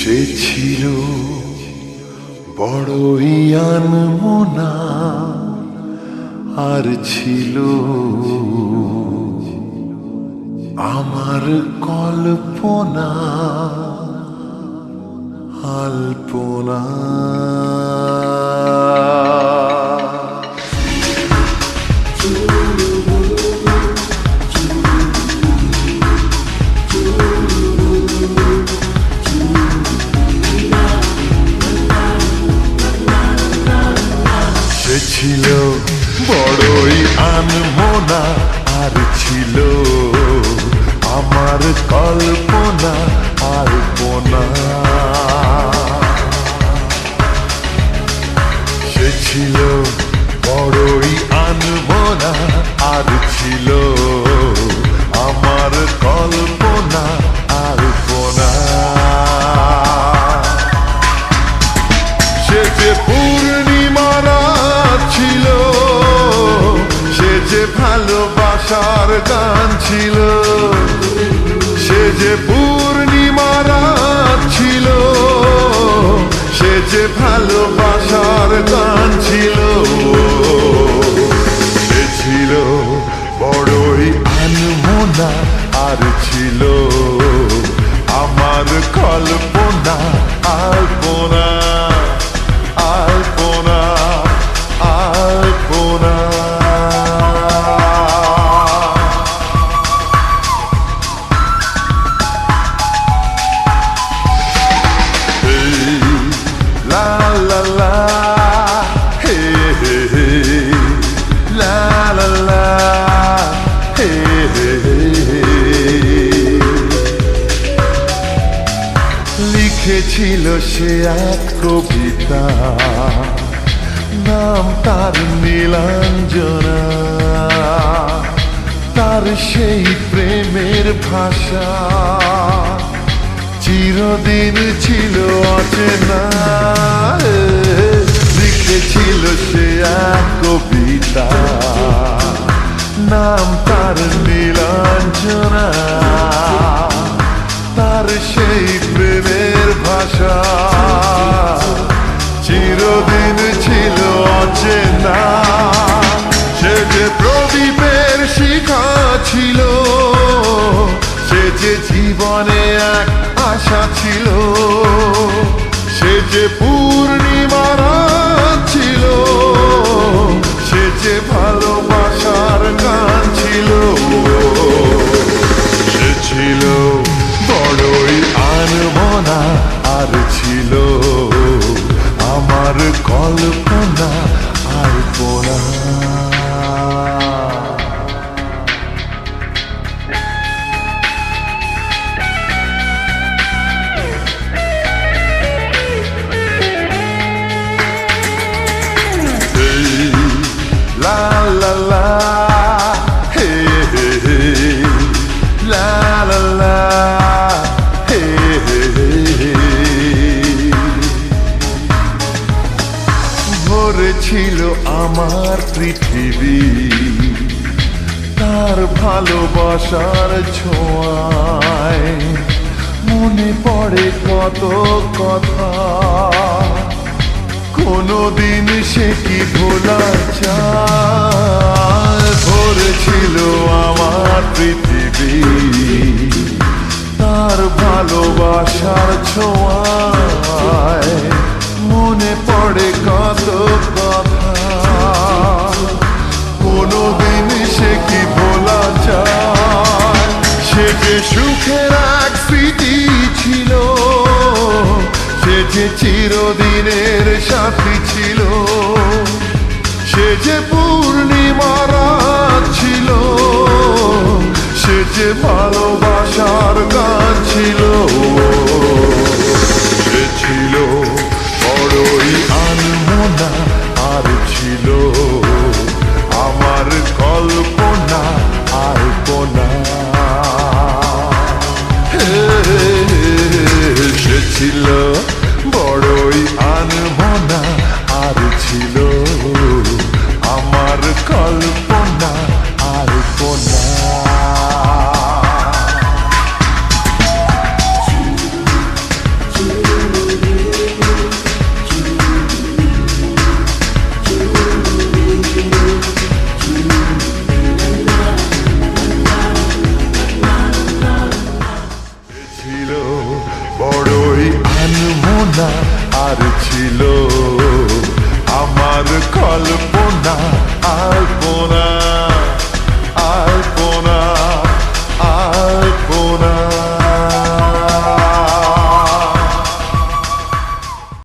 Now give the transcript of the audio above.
সে ছিল বড়ই আনমনা, আর ছিল আমার কল্পনা আলপনা। সে ছিল বড়ই আনমনা, আর ছিল আমার কল্পনা আলপনা। সে ছিল বড়ই আনমনা, আর ছিল আমার কল্পনা আলপনা। সে যে পূর্ণিমার ছিল, সে যে ভালোবাসার গান ছিল। সে যে পূর্ণিমার ছিল, সে যে ভালোবাসার গান ছিল। সে ছিল বড়ই আনমনা, আর ছিল আমার কল্পনা আলপনা আলপনা আলপনা। La la la, hey hey hey, la la la, hey hey hey। লিখেছিল সে এক কবিতা, নাম তার নীলাঞ্জনা। তার সেই প্রেমের ভাষা চিরদিন ছিল অচেনা। লিখেছিল সে এক কবিতা, নাম তার নীলাঞ্জনা। তার সেই প্রেমের ভাষা চিরদিন ছিল অচেনা। সে যে প্রদীপের শিখা ছিল, সে যে জীবনে এক আশা ছিল। সে যে পূর্ণিমার ছিল, সে যে ভালোবাসার গান ছিল। সে ছিল বড়ই আনমনা, আর ছিল আমার কল্পনা আলপনা। La la la, hey hey hey, la la la, hey hey hey। ভরে ছিল আমার পৃথিবী তার ভালোবাসার ছোঁয়ায়। মনে পড়ে কত কথা, কোনদিন সে কি ভোলা যায়। ভরেছিল আমার পৃথিবী তার ভালোবাসার ছোঁয়ায়। মনে পড়ে কত কথা, কোনদিন সে কি ভোলা যায়। সে যে সুখের এক স্মৃতি ছিল, সে যে চিরদিনের সাথী ছিল। সে যে পূর্ণিমার ছিল, সে যে ভালোবাসার গান ছিল। সে ছিল বড়ই আনমনা, আর ছিল আমার কল্পনা আলপনা। সে ছিল বড়ই আনমনা, আর ছিল আমার কল্পনা আলপনা। আনমনা আর ছিল আমার কল্পনা আলপনা